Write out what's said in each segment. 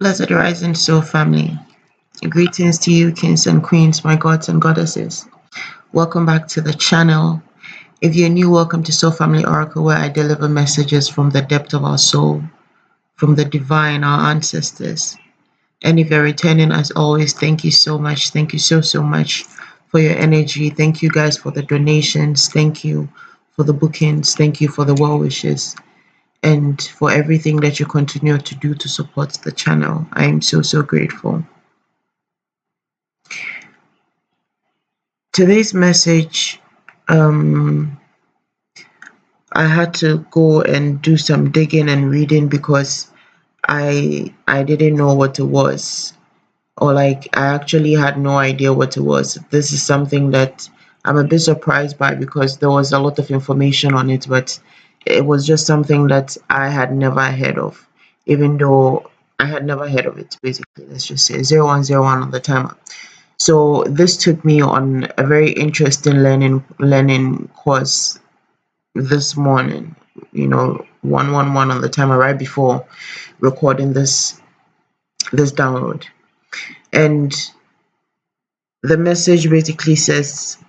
Blessed rising soul family. Greetings to you, kings and queens, my gods and goddesses. Welcome back to the channel. If you're new, welcome to Soul Family Oracle, where I deliver messages from the depth of our soul, from the divine, our ancestors. And if you're returning, as always, thank you so much. Thank you so much for your energy. Thank you guys for the donations. Thank you for the bookings. Thank you for the well wishes. And for everything that you continue to do to support the channel. I am so grateful. Today's message, I had to go and do some digging and reading because I didn't know what it was, or like I actually had no idea what it was. This is something that I'm a bit surprised by because there was a lot of information on it, but it was just something that I had never heard of, even though I had never heard of it. Basically, let's just say 0101 on the timer. So this took me on a very interesting learning course this morning. 111 on the timer right before recording this download. And the message basically says,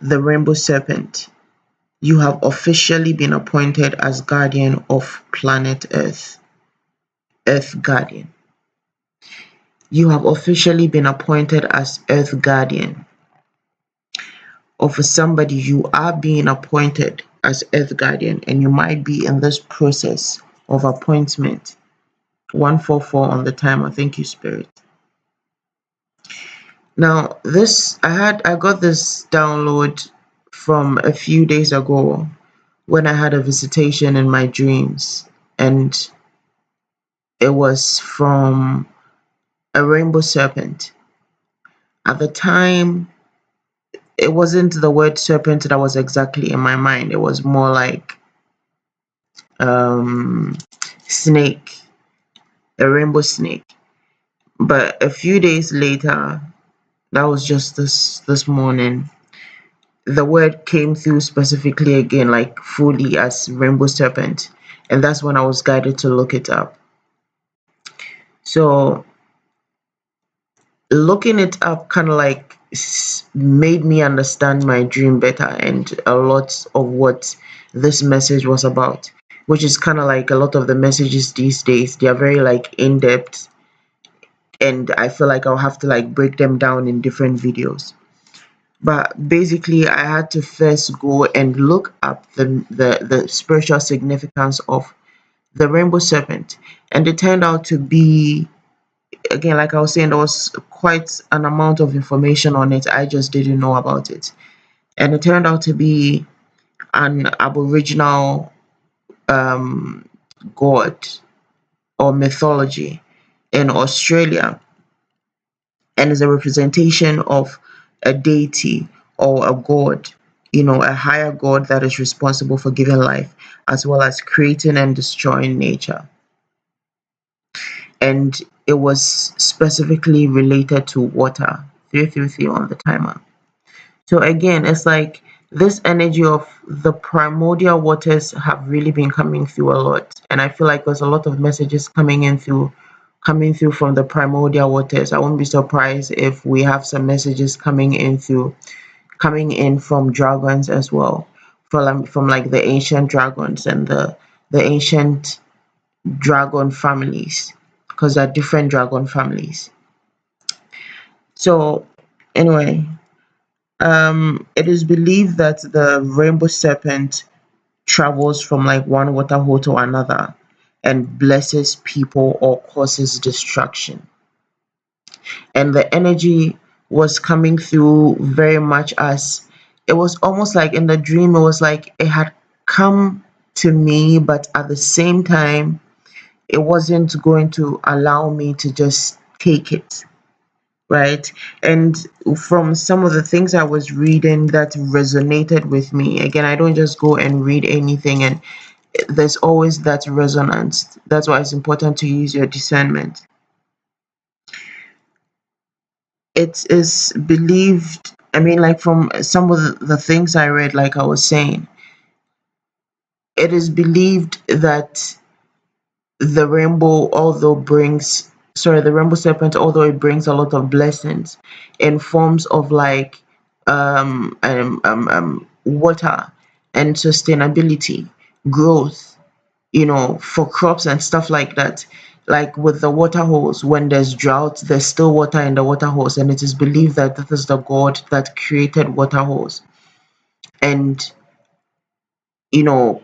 the Rainbow Serpent, you have officially been appointed as guardian of planet Earth. Earth Guardian. You have officially been appointed as Earth Guardian. Or for somebody, you are being appointed as Earth Guardian, and you might be in this process of appointment. 144 on the timer. Thank you, Spirit. Now, I got this download from a few days ago when I had a visitation in my dreams, and it was from a rainbow serpent. At the time, it wasn't the word serpent that was exactly in my mind. It was more like snake, a rainbow snake. But a few days later, that was just this morning, the word came through specifically again, like fully as rainbow serpent, and that's when I was guided to look it up. So looking it up kind of like made me understand my dream better and a lot of what this message was about, which is kind of like a lot of the messages these days. They are very like in-depth, and I feel like I'll have to like break them down in different videos. But basically, I had to first go and look up the spiritual significance of the rainbow serpent, and it turned out to be, again, like I was saying, there was quite an amount of information on it. I just didn't know about it, and it turned out to be an Aboriginal god or mythology in Australia, and is a representation of a deity or a god, a higher god that is responsible for giving life as well as creating and destroying nature. And it was specifically related to water. 333 on the timer. So again, it's like this energy of the primordial waters have really been coming through a lot, and I feel like there's a lot of messages coming through from the primordial waters. I won't be surprised if we have some messages coming in from dragons as well, from like the ancient dragons and the ancient dragon families, because there are different dragon families. So anyway, it is believed that the rainbow serpent travels from like one water hole to another and blesses people or causes destruction. And the energy was coming through very much as, it was almost like in the dream, it was like it had come to me, but at the same time, it wasn't going to allow me to just take it. Right. And from some of the things I was reading that resonated with me, again, I don't just go and read anything, and there's always that resonance. That's why it's important to use your discernment. It is believed, I mean, like from some of the things I read, like I was saying, it is believed that the rainbow, although brings sorry, the rainbow serpent, although it brings a lot of blessings in forms of like water and sustainability, growth, for crops and stuff like that. Like with the water holes, when there's drought, there's still water in the water holes, and it is believed that this is the god that created water holes and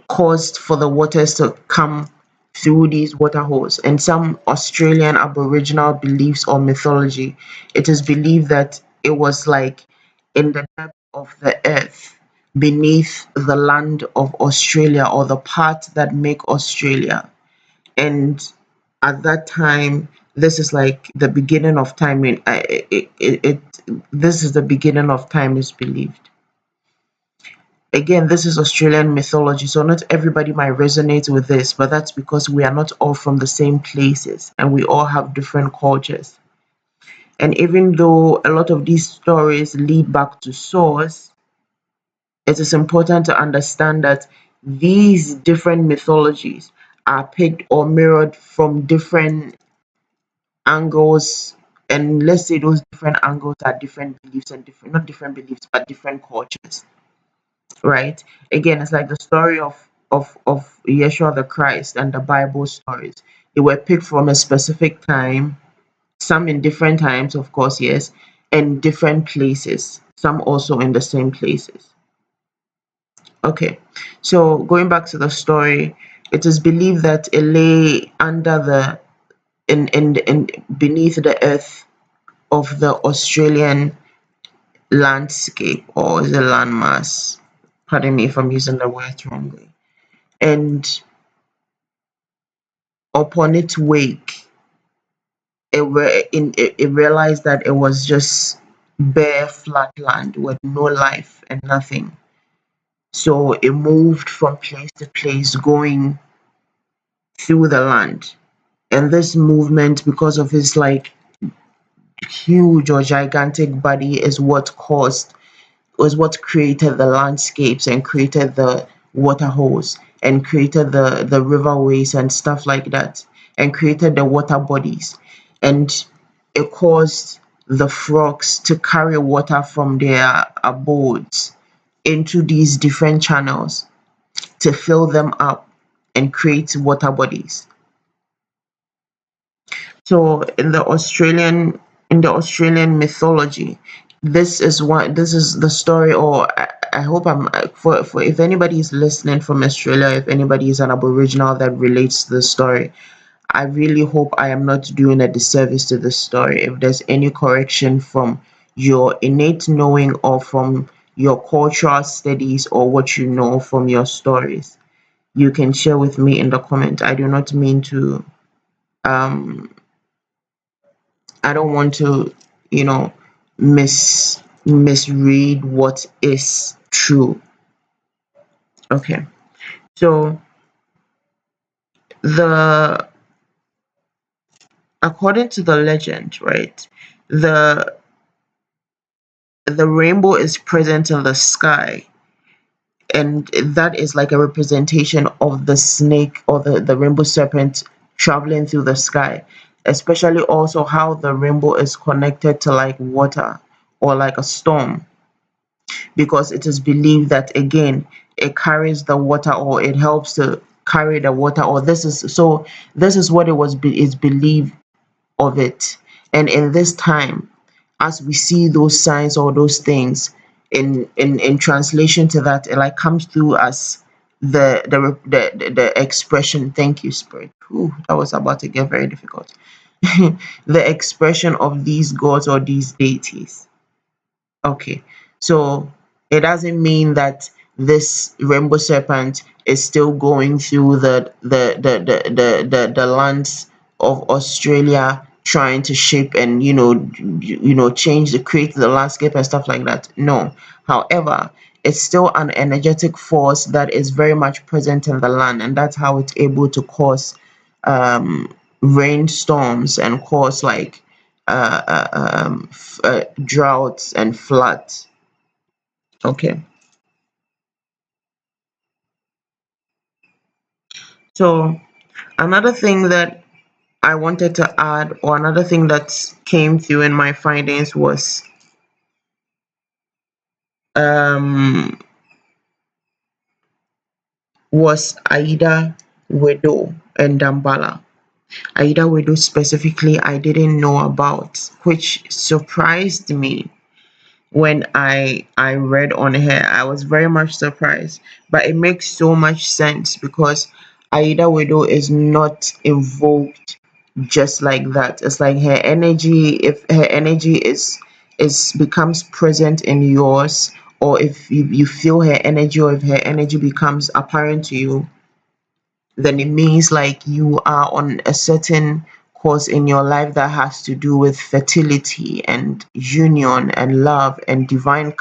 caused for the waters to come through these water holes. In some Australian Aboriginal beliefs or mythology, it is believed that it was like in the depth of the earth, beneath the land of Australia, or the parts that make Australia. And at that time, this is like the beginning of time. This is the beginning of time, is believed. Again, this is Australian mythology, so not everybody might resonate with this, but that's because we are not all from the same places and we all have different cultures. And even though a lot of these stories lead back to source, it is important to understand that these different mythologies are picked or mirrored from different angles. And let's say those different angles are different beliefs and different, not different beliefs, but different cultures. Right? Again, it's like the story of Yeshua the Christ and the Bible stories. They were picked from a specific time, some in different times, of course, yes, and different places, some also in the same places. Okay, so going back to the story, it is believed that it lay under the in beneath the earth of the Australian landscape, or is it landmass? Pardon me if I'm using the word wrongly. And upon its wake, it realized that it was just bare flat land with no life and nothing. So it moved from place to place, going through the land. And this movement, because of its like huge or gigantic body, is what caused was what created the landscapes and created the water holes and created the riverways and stuff like that, and created the water bodies. And it caused the frogs to carry water from their abodes into these different channels to fill them up and create water bodies. So in the Australian mythology, this is the story. Or I hope I'm for if anybody is listening from Australia, if anybody is an Aboriginal that relates to the story, I really hope I am not doing a disservice to the story. If there's any correction from your innate knowing or from your cultural studies or what you know from your stories, you can share with me in the comment. I do not mean to um I don't want to, you know, misread what is true. Okay. So the according to the legend, right, the the rainbow is present in the sky, and that is like a representation of the snake or the rainbow serpent traveling through the sky, especially also how the rainbow is connected to like water or like a storm, because it is believed that again it carries the water, or it helps to carry the water, or this is what is believed of it. And in this time, as we see those signs or those things, in translation to that, it like comes through as the expression. Thank you, spirit. Ooh, that was about to get very difficult. The expression of these gods or these deities. Okay, so it doesn't mean that this rainbow serpent is still going through the lands of Australia, trying to shape and change create the landscape and stuff like that. No. However, it's still an energetic force that is very much present in the land, and that's how it's able to cause rainstorms and cause like droughts and floods. Okay, so another thing that I wanted to add, or another thing that came through in my findings um was Ayida, Wedo, and Damballah. Ayida Wedo specifically I didn't know about, which surprised me when I read on her. I was very much surprised, but it makes so much sense because Ayida Wedo is not invoked just like that. It's like her energy, if her energy is becomes present in yours, or if you feel her energy, or if her energy becomes apparent to you, then it means like you are on a certain course in your life that has to do with fertility and union and love and divine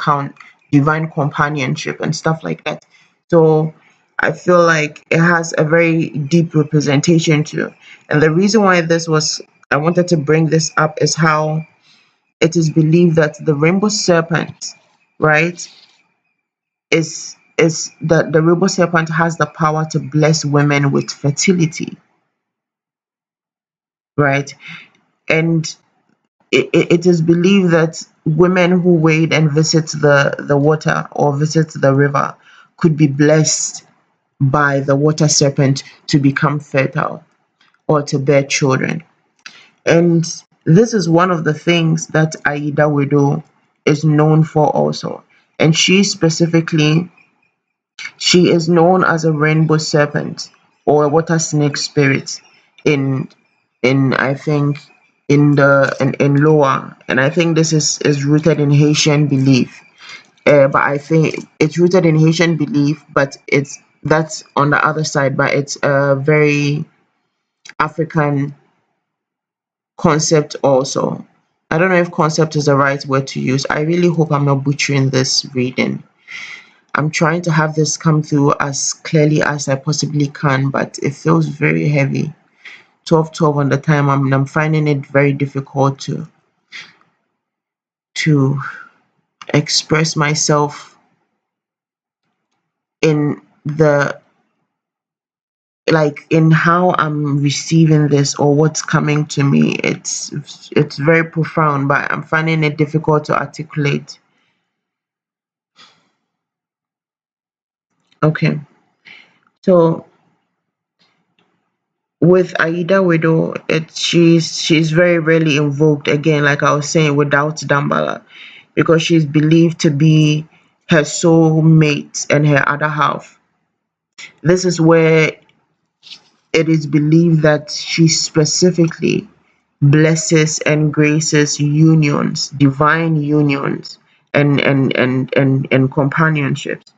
companionship and stuff like that. So I feel like it has a very deep representation too. And the reason why this was I wanted to bring this up is how it is believed that the rainbow serpent, right, is that the rainbow serpent has the power to bless women with fertility, right? And it is believed that women who wade and visit the water or visit the river could be blessed by the water serpent to become fertile or to bear children. And this is one of the things that Aida Widow is known for also. And she is known as a rainbow serpent or a water snake spirit in I think in Loa, and I think this is rooted in Haitian belief. But I think it's rooted in Haitian belief, but that's on the other side, but it's a very African concept also. I don't know if concept is the right word to use. I really hope I'm not butchering this reading. I'm trying to have this come through as clearly as I possibly can, but it feels very heavy. 12:12 on the time. I'm finding it very difficult to express myself in the like in how I'm receiving this or what's coming to me. It's very profound, but I'm finding it difficult to articulate. Okay. So with Aida Widow, she's very rarely invoked again, like I was saying, without Dambala, because she's believed to be her soul mate and her other half. This is where it is believed that she specifically blesses and graces unions, divine unions, and companionships.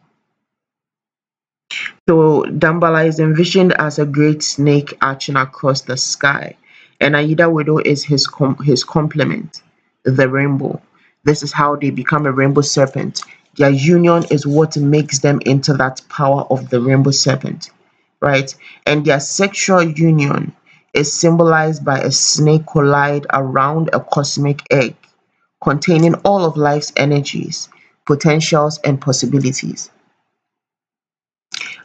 So Dambala is envisioned as a great snake arching across the sky, and Aida Widow is his complement, the rainbow. This is how they become a rainbow serpent. Their union is what makes them into that power of the rainbow serpent, right? And their sexual union is symbolized by a snake collide around a cosmic egg containing all of life's energies, potentials, and possibilities.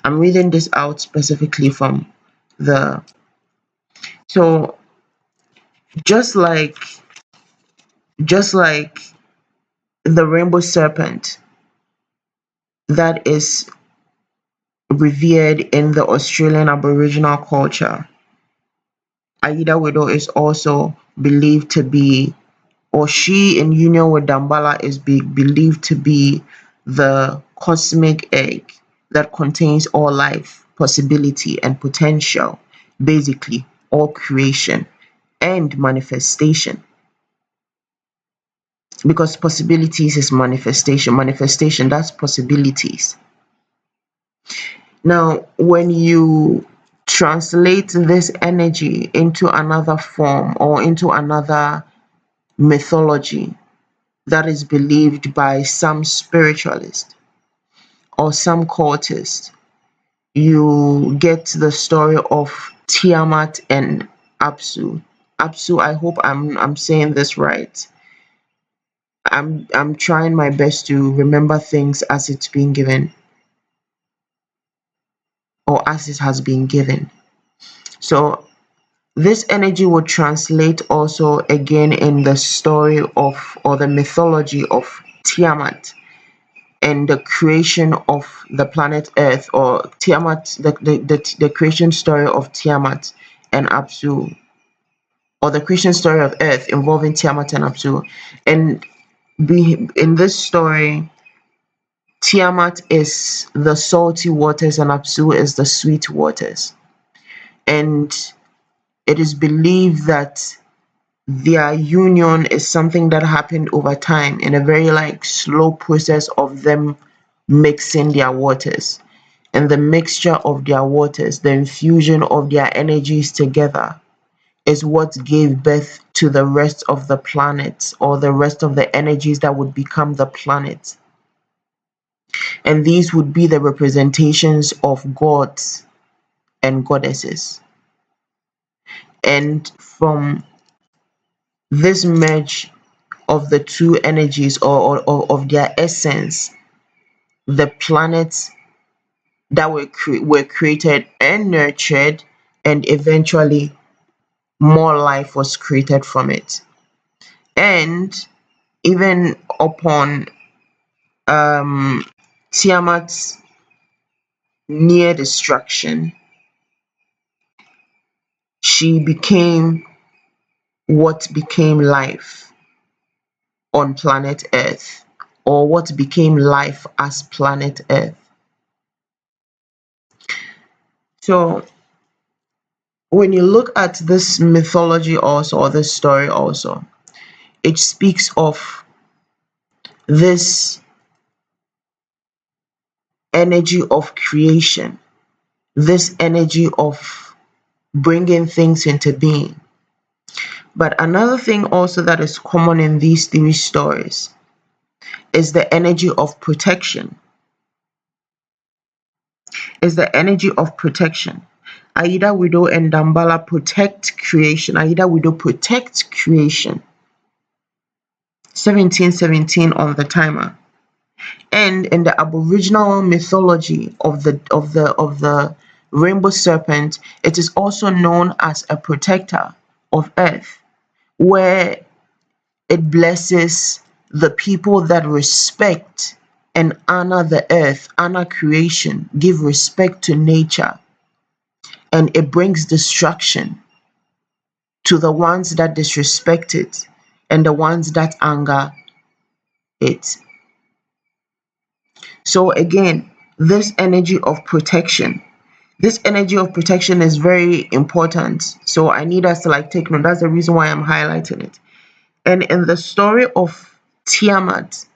I'm reading this out specifically from the so just like just like the rainbow serpent that is revered in the Australian Aboriginal culture, Aida Widow is also believed to be, or she in union with Dambala is believed to be the cosmic egg that contains all life, possibility, and potential, basically all creation and manifestation, because possibilities is manifestation that's possibilities. Now when you translate this energy into another form or into another mythology that is believed by some spiritualist or some cultist, you get the story of Tiamat and Apsu. Apsu, I hope I'm saying this right. I'm trying my best to remember things as it's being given or as it has been given. So This energy would translate also again in the story of, or the mythology of, Tiamat and the creation of the planet Earth, or Tiamat, the creation story of Tiamat and Apsu, or the creation story of Earth involving Tiamat and Apsu. And in this story, Tiamat is the salty waters and Apsu is the sweet waters. And it is believed that their union is something that happened over time in a very like slow process of them mixing their waters. And the mixture of their waters, the infusion of their energies together, is what gave birth to the rest of the planet, or the rest of the energies that would become the planet. And these would be the representations of gods and goddesses. And from this merge of the two energies, or of their essence, the planets that were created and nurtured, and eventually more life was created from it. And even upon Tiamat's near destruction, she became what became life on planet Earth, or what became life as planet Earth. So when you look at this mythology also, or this story also, it speaks of this energy of creation, this energy of bringing things into being. But another thing also that is common in these three stories is the energy of protection. Ayida, Wedo, and Damballah protect creation. Ayida, Wedo protects creation. 1717 on the timer. And in the Aboriginal mythology of the rainbow serpent, it is also known as a protector of earth, where it blesses the people that respect and honor the earth, honor creation, give respect to nature, and it brings destruction to the ones that disrespect it and the ones that anger it. So again, this energy of protection is very important. So I need us to like take note. That's the reason why I'm highlighting it. And in the story of Tiamat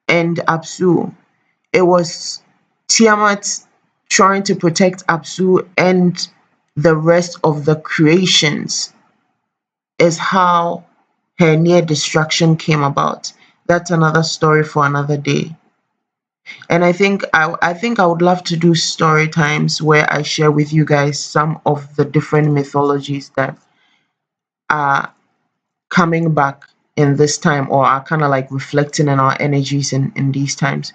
and Apsu, it was Tiamat trying to protect Apsu and the rest of the creations, is how her near destruction came about. That's another story for another day. And I think I would love to do story times where I share with you guys some of the different mythologies that are coming back in this time, or are kind of like reflecting in our energies in these times.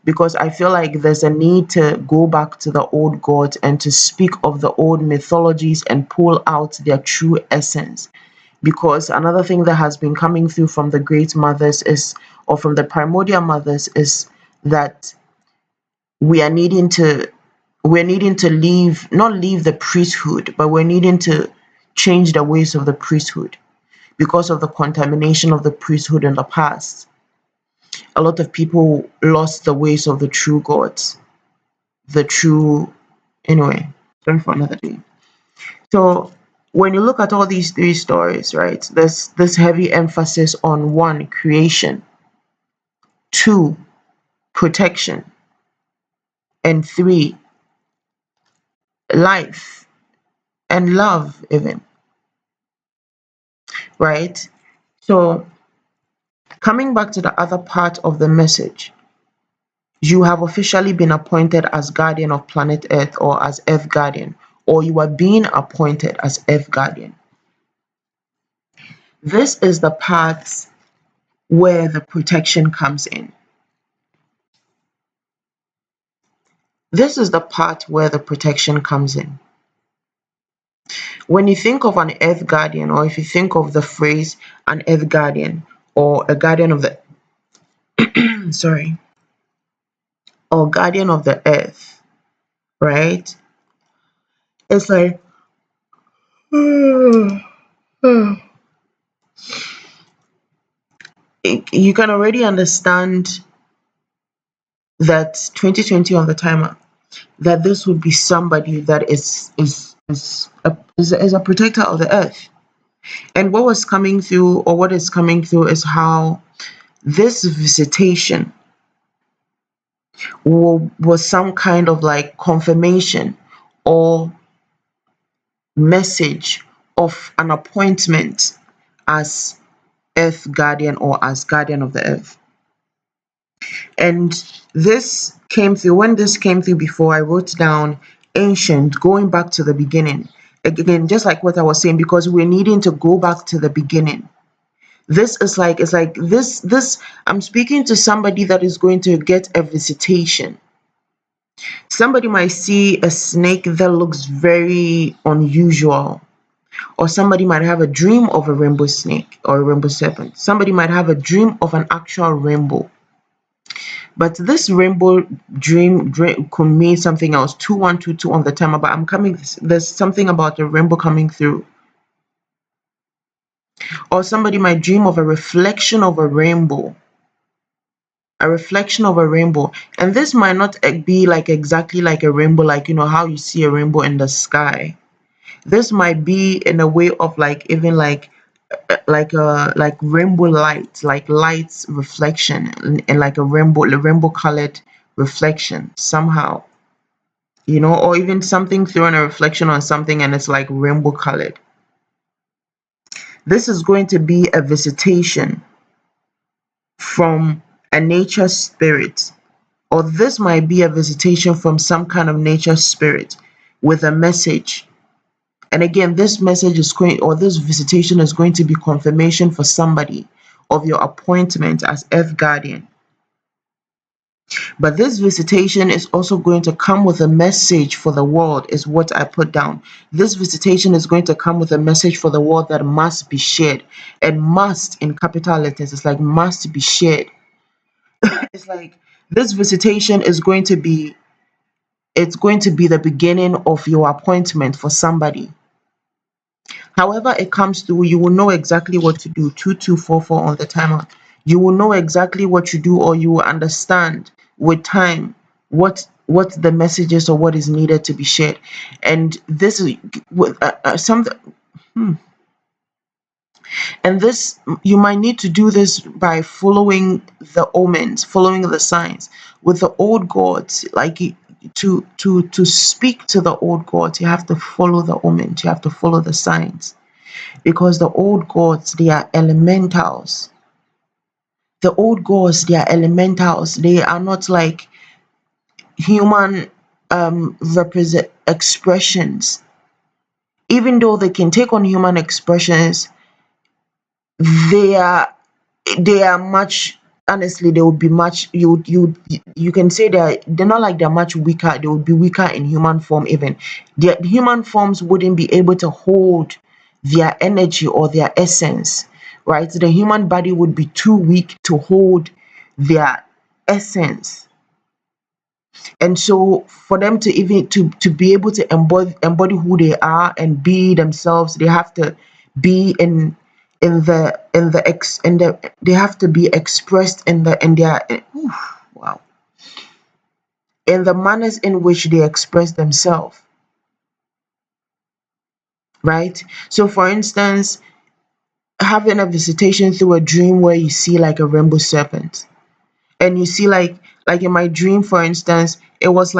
Because I feel like there's a need to go back to the old gods and to speak of the old mythologies and pull out their true essence. Because another thing that has been coming through from the great mothers is, or from the primordial mothers, is that we are needing to leave, not leave the priesthood, but we're needing to change the ways of the priesthood because of the contamination of the priesthood in the past. A lot of people lost the ways of the true gods, the true, anyway, sorry for another day. So when you look at all these three stories, right, there's this heavy emphasis on: one, creation; two, protection; and three, life and love even, right? So coming back to the other part of the message, you have officially been appointed as guardian of planet Earth, or as Earth guardian, or you are being appointed as Earth guardian. This is the part where the protection comes in. This is the part where the protection comes in. When you think of an earth guardian, or if you think of the phrase an earth guardian, or a guardian of the sorry, or guardian of the earth, right? It's like you can already understand that 2020 on the timer, that this would be somebody that is a protector of the earth. And what was coming through, or what is coming through, is how this visitation was some kind of like confirmation or message of an appointment as earth guardian, or as guardian of the earth. And this came through, when this came through before, I wrote down ancient, going back to the beginning. Again, just like what I was saying, because we're needing to go back to the beginning. This is like, it's like this I'm speaking to somebody that is going to get a visitation. Somebody might see a snake that looks very unusual, or somebody might have a dream of a rainbow snake or a rainbow serpent. Somebody might have a dream of an actual rainbow. But this rainbow dream could mean something else. 2122 on the timer, but there's something about a rainbow coming through. Or somebody might dream of a reflection of a rainbow. A reflection of a rainbow. And this might not be like exactly like a rainbow, like, you know, how you see a rainbow in the sky. This might be in a way of like, even like rainbow light, like lights reflection, and like a rainbow colored reflection somehow, you know, or even something throwing a reflection on something and it's like rainbow colored. This is going to be a visitation from a nature spirit, or this might be a visitation from some kind of nature spirit with a message. And again, this message is going, or this visitation is going to be confirmation for somebody of your appointment as earth guardian. But this visitation is also going to come with a message for the world, is what I put down. This visitation is going to come with a message for the world that must be shared. And must in capital letters, it's like must be shared. It's like this visitation is going to be, it's going to be the beginning of your appointment for somebody. However it comes through, you will know exactly what to do. 2244 on the timer. You will know exactly what to do, or you will understand with time what the message is, or what is needed to be shared. And this is with something. And this, you might need to do this by following the omens, following the signs. With the old gods, like to speak to the old gods, you have to follow the omens, you have to follow the signs. Because the old gods, they are elementals. The old gods, they are elementals. They are not like human represent expressions. Even though they can take on human expressions, they are they are much, honestly, they would be much, you can say they're not like they're much weaker. They would be weaker in human form. Even their human forms wouldn't be able to hold their energy or their essence, right? The human body would be too weak to hold their essence. And so for them to even to be able to embody who they are and be themselves, they have to be in the they have to be expressed in their wow, in the manners in which they express themselves, right? So for instance, having a visitation through a dream where you see like a rainbow serpent, and you see like in my dream, for instance, it wasn't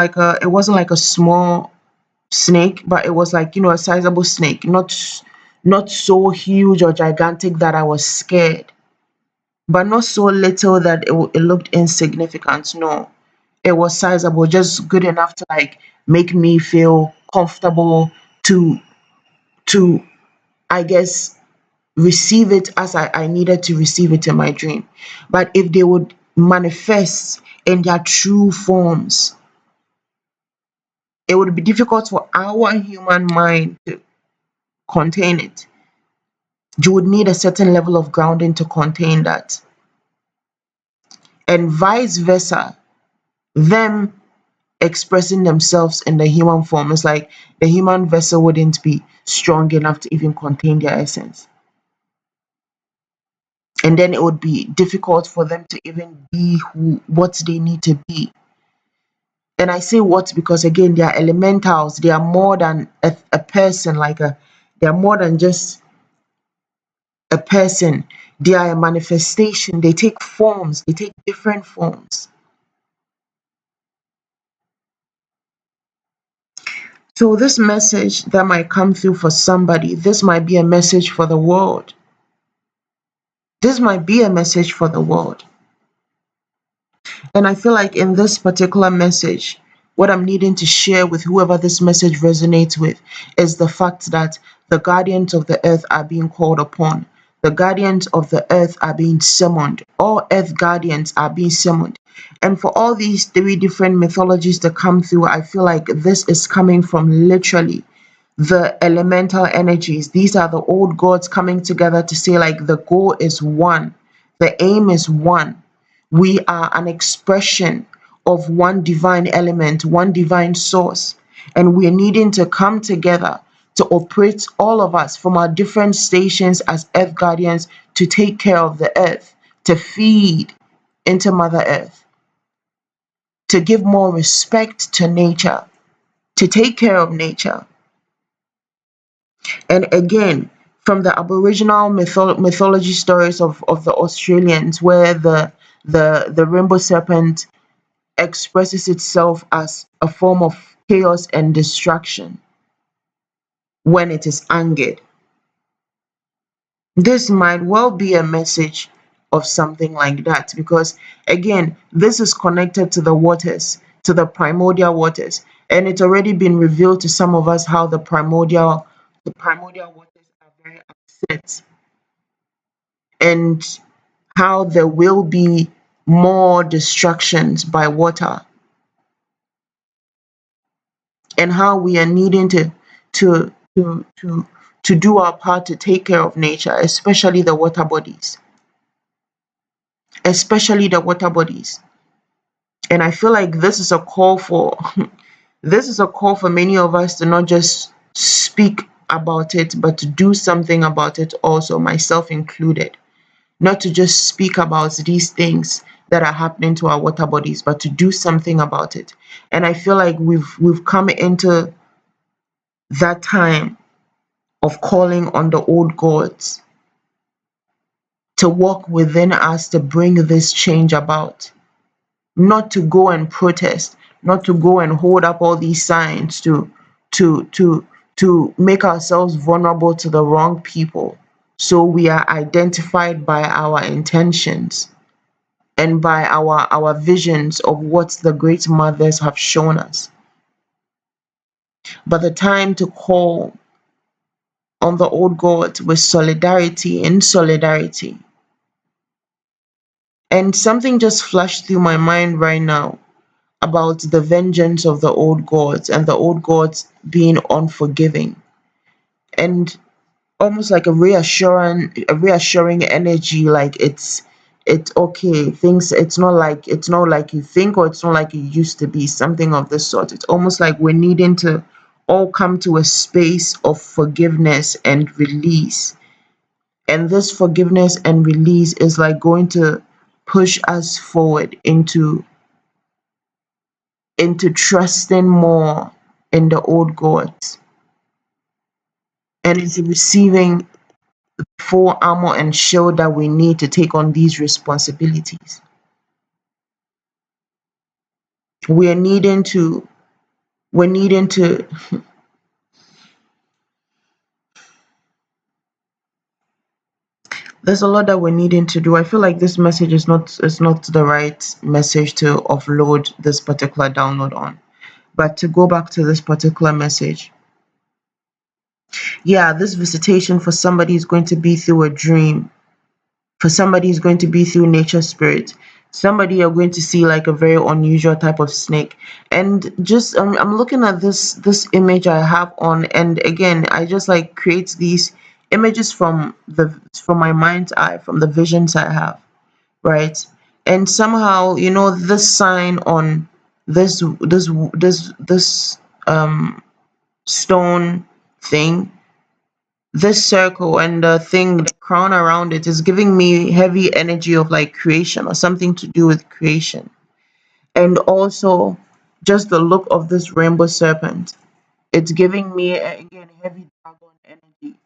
like a small snake, but it was like, you know, a sizable snake, not so huge or gigantic that I was scared, but not so little that it looked insignificant. No, it was sizable, just good enough to like make me feel comfortable to to I guess receive it as I needed to receive it in my dream. But if they would manifest in their true forms, it would be difficult for our human mind contain it. You would need a certain level of grounding to contain that. And vice versa, them expressing themselves in the human form, it's like the human vessel wouldn't be strong enough to even contain their essence. And then it would be difficult for them to even be what they need to be. And I say what because again, they are elementals. They are more than a person, they are more than just a person. They are a manifestation. They take forms. They take different forms. So this message that might come through for somebody, this might be a message for the world. This might be a message for the world. And I feel like in this particular message, what I'm needing to share with whoever this message resonates with is the fact that the guardians of the earth are being called upon. The guardians of the earth are being summoned. All earth guardians are being summoned. And for all these three different mythologies to come through, I feel like this is coming from literally the elemental energies. These are the old gods coming together to say, like, the goal is one, the aim is one. We are an expression of one divine element, one divine source, and we're needing to come together to operate, all of us from our different stations as earth guardians, to take care of the earth, to feed into Mother Earth, to give more respect to nature, to take care of nature. And again, from the Aboriginal mythology stories of the Australians, where the rainbow serpent expresses itself as a form of chaos and destruction when it is angered. This might well be a message of something like that, because again, this is connected to the waters, to the primordial waters, and it's already been revealed to some of us how the primordial waters are very upset, and how there will be more destructions by water, and how we are needing to to to to do our part to take care of nature, especially the water bodies, especially the water bodies. And I feel like this is a call for this is a call for many of us to not just speak about it, but to do something about it also, myself included. Not to just speak about these things that are happening to our water bodies, but to do something about it. And I feel like we've come into that time of calling on the old gods to work within us to bring this change about. Not to go and protest, not to go and hold up all these signs to to to make ourselves vulnerable to the wrong people. So we are identified by our intentions and by our visions of what the great mothers have shown us. But the time to call on the old gods with solidarity, in solidarity. And something just flashed through my mind right now about the vengeance of the old gods, and the old gods being unforgiving, and almost like a reassuring energy, like it's okay, things, it's not like you think, or it's not like it used to be, something of this sort. It's almost like we're needing to all come to a space of forgiveness and release. And this forgiveness and release is like going to push us forward into trusting more in the old gods, and into receiving full armor and shield that we need to take on these responsibilities. We're needing to, we're needing to, there's a lot that we're needing to do. I feel like this message is not the right message to offload this particular download on. But to go back to this particular message, yeah, this visitation for somebody is going to be through a dream. For somebody is going to be through nature spirit. somebody you're going to see like a very unusual type of snake. And just I'm looking at this image I have on, and again I just like create these images from my mind's eye, from the visions I have, right? And somehow, this sign on this stone thing, this circle, and the thing, the crown around it, is giving me heavy energy of like creation or something to do with creation. And also just the look of this rainbow serpent, it's giving me again heavy dragon energy.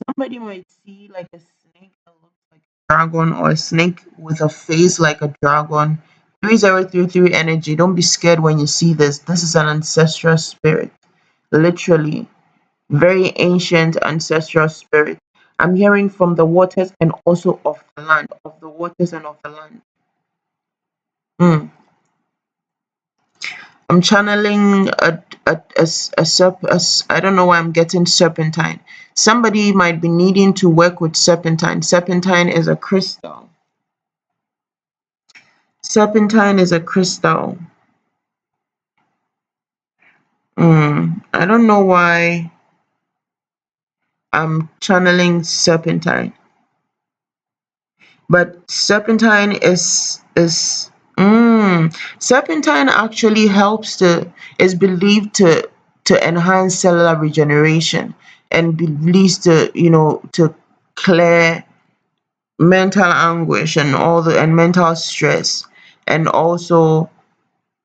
Somebody might see like a snake that looks like a dragon, or a snake with a face like a dragon. 3033 energy. Don't be scared when you see this. This is an ancestral spirit, literally very ancient ancestral spirit. I'm hearing from the waters and also of the land, of the waters and of the land. Mm. I'm channeling I don't know why I'm getting serpentine. Somebody might be needing to work with serpentine. Serpentine is a crystal. Serpentine is a crystal. I don't know why I'm channeling serpentine. But serpentine actually is believed to enhance cellular regeneration, and believes to clear mental anguish and mental stress, and also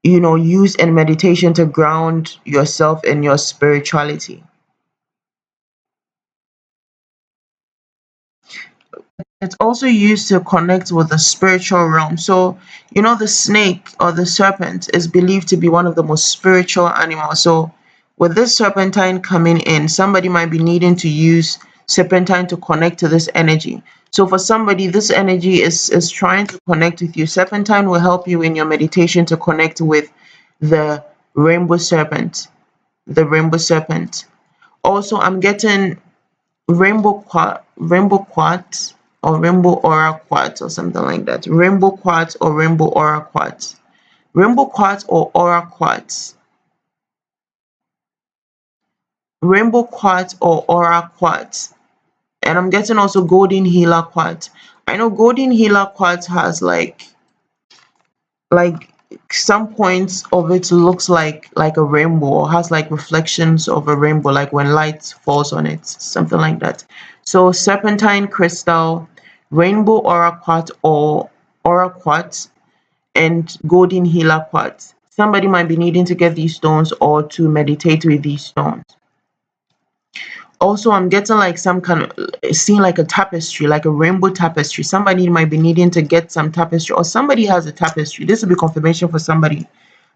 use in meditation to ground yourself in your spirituality. It's also used to connect with the spiritual realm. So, the snake or the serpent is believed to be one of the most spiritual animals. So, with this serpentine coming in, somebody might be needing to use serpentine to connect to this energy. So, for somebody, this energy is trying to connect with you. Serpentine will help you in your meditation to connect with the rainbow serpent. The rainbow serpent. Also, I'm getting rainbow quartz, or rainbow aura quartz, or something like that. Rainbow quartz or rainbow aura quartz. Rainbow quartz or aura quartz. Rainbow quartz or aura quartz. And I'm getting also golden healer quartz. I know golden healer quartz has like some points of it looks like a rainbow, or has like reflections of a rainbow, like when light falls on it, something like that. So serpentine crystal, rainbow aura quartz or aura quartz, and golden healer quartz. Somebody might be needing to get these stones or to meditate with these stones. Also, I'm getting like some kind of seeing like a tapestry, like a rainbow tapestry. Somebody might be needing to get some tapestry, or somebody has a tapestry. This will be confirmation for somebody.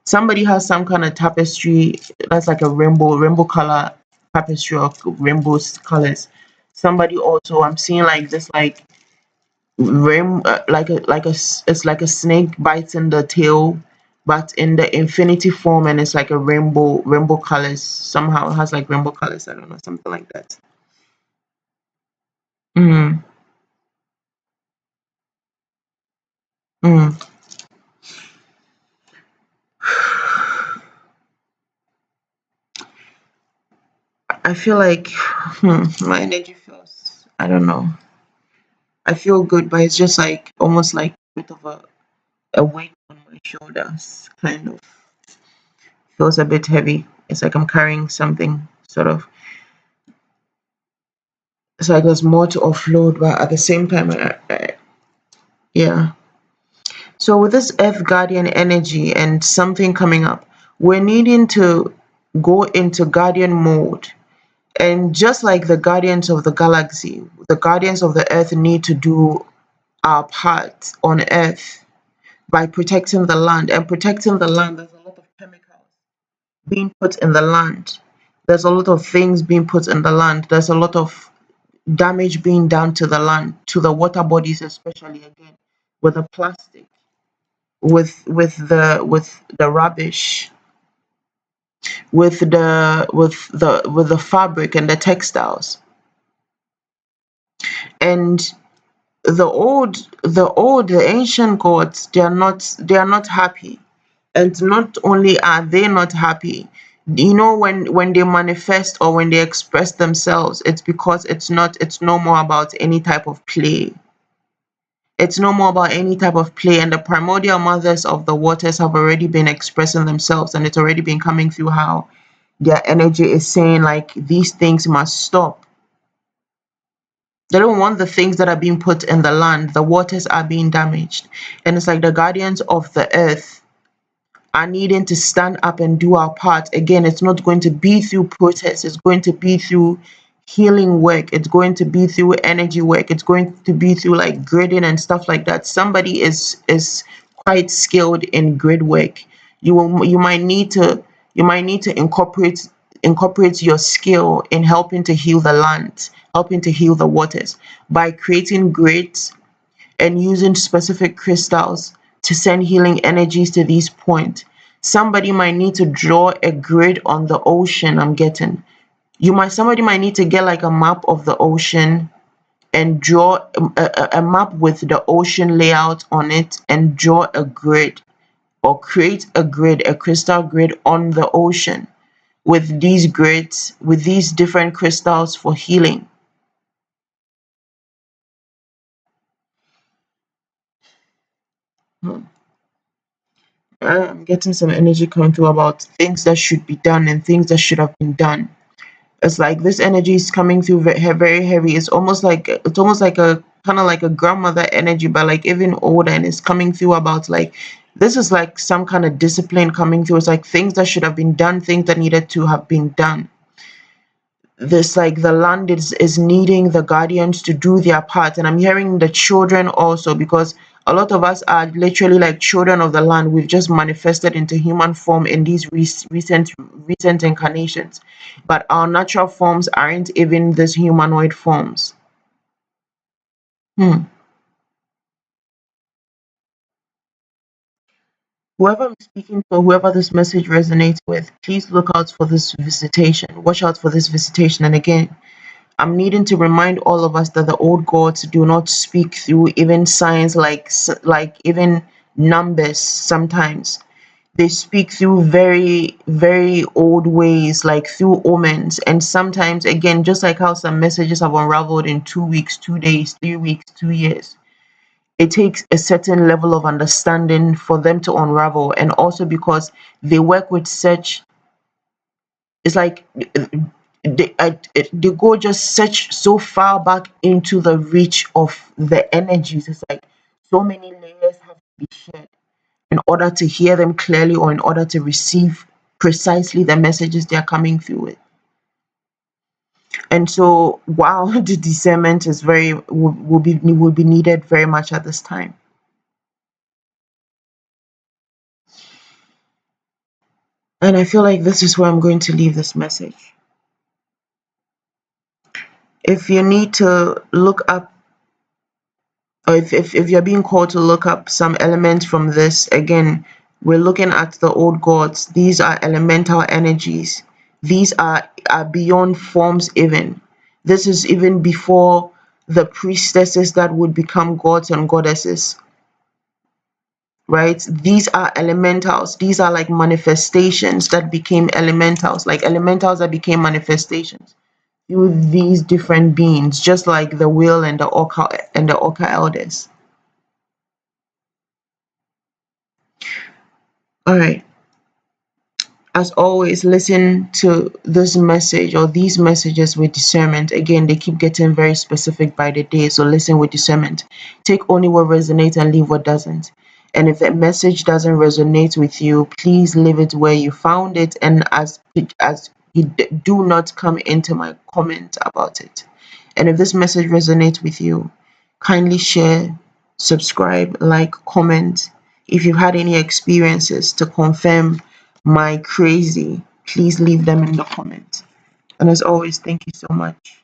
Somebody has some kind of tapestry that's like a rainbow color tapestry, or rainbow colors. Somebody also, I'm seeing like this, like it's like a snake biting the tail, but in the infinity form, and it's like a rainbow colors. Somehow it has like rainbow colors. I don't know, something like that. Mm, mm. I feel like my energy feels, I don't know. I feel good, but it's just like almost like a bit of a weight on my shoulders, kind of feels a bit heavy. It's like I'm carrying something, sort of. It's like there's more to offload, but at the same time, yeah. So with this Earth Guardian energy and something coming up, we're needing to go into Guardian mode. And just like the Guardians of the Galaxy, the Guardians of the Earth need to do our part on Earth by protecting the land. And protecting the land, there's a lot of chemicals being put in the land. There's a lot of things being put in the land. There's a lot of damage being done to the land, to the water bodies, especially again, with the plastic, with the rubbish, with the fabric and the textiles. And the ancient gods, they are not happy. And not only are they not happy, when they manifest or when they express themselves, it's because it's no more about any type of play. It's no more about any type of play, and the primordial mothers of the waters have already been expressing themselves, and it's already been coming through how their energy is saying like these things must stop. They don't want the things that are being put in the land. The waters are being damaged, and it's like the guardians of the earth are needing to stand up and do our part. Again, it's not going to be through protest, it's going to be through healing work, it's going to be through energy work, it's going to be through like gridding and stuff like that. Somebody is quite skilled in grid work. You might need to incorporate your skill in helping to heal the land, helping to heal the waters by creating grids and using specific crystals to send healing energies to these points. Somebody might need to draw a grid on the ocean. I'm getting. Somebody might need to get like a map of the ocean and draw a map with the ocean layout on it and draw a grid or create a grid, a crystal grid on the ocean with these grids, with these different crystals for healing. Hmm. I'm getting some energy coming through about things that should be done and things that should have been done. It's like this energy is coming through very heavy. It's almost like a kind of like a grandmother energy, but like even older, and it's coming through about like this is like some kind of discipline coming through. It's like things that should have been done, things that needed to have been done. This like the land is needing the guardians to do their part, and I'm hearing the children also, because a lot of us are literally like children of the land. We've just manifested into human form in these recent incarnations, but our natural forms aren't even these humanoid forms. Hmm. Whoever I'm speaking to, whoever this message resonates with, please look out for this visitation, watch out for this visitation. And again, I'm needing to remind all of us that the old gods do not speak through even signs like even numbers. Sometimes they speak through very old ways, like through omens. And sometimes, again, just like how some messages have unraveled in 2 weeks, 2 days, 3 weeks, 2 years, it takes a certain level of understanding for them to unravel. And also because they work with such, it's like they go just such so far back into the reach of the energies. It's like so many layers have to be shared in order to hear them clearly or in order to receive precisely the messages they are coming through with. And so wow, the discernment is very will be needed very much at this time. And I feel like this is where I'm going to leave this message. If you need to look up, or if you're being called to look up some elements from this, again, we're looking at the old gods. These are elemental energies. These are beyond forms even. This is even before the priestesses that would become gods and goddesses, right? These are elementals. These are like manifestations that became elementals, like elementals that became manifestations through these different beings, just like the whale and the orca elders. All right. As always, listen to this message or these messages with discernment. Again, they keep getting very specific by the day, so listen with discernment. Take only what resonates and leave what doesn't. And if the message doesn't resonate with you, please leave it where you found it, and as you do not come into my comment about it. And if this message resonates with you, kindly share, subscribe, like, comment. If you've had any experiences to confirm my crazy, please leave them in the comments. And as always, thank you so much.